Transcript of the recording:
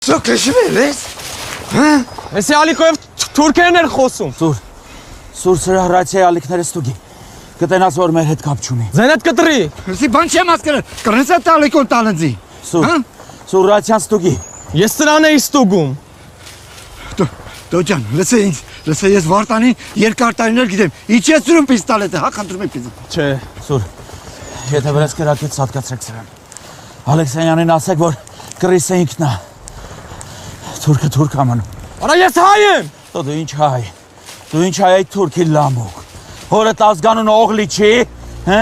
Սոկեշվես։ Էսի ալիկոև թուրքերն էր խոսում։ Սուր սրա հրացիայի ալիքները ստուգի։ Կտենաս որ մեր հետ կապ չունի։ Ձենդ կտրի։ Սի բան չեմ ասկրել, կրնսա տալիկոն տալնձի։ Սուր հրացիան ստուգի։ Ես սրան էի ստուգում։ Դո ջան, լսե ես Վարդանին երկար տարիներ գիտեմ։ Ինչ ես սուրում պիստոլետը, հա խնդրում եմ պիստոլետը։ Չէ։ Սուր, եթե վրաց կրակից հատկացրեք սրան։ Ալեքսանյանին ասեք, որ կռիսը ինքն է։ Թուրքը թուրք ամանում։ Արա ես հայ եմ։ Դու ինչ հայ։ Դու ինչ հայ այդ թուրքի լամուկ։ Հորդ ազգանուն օղլի չի, հա։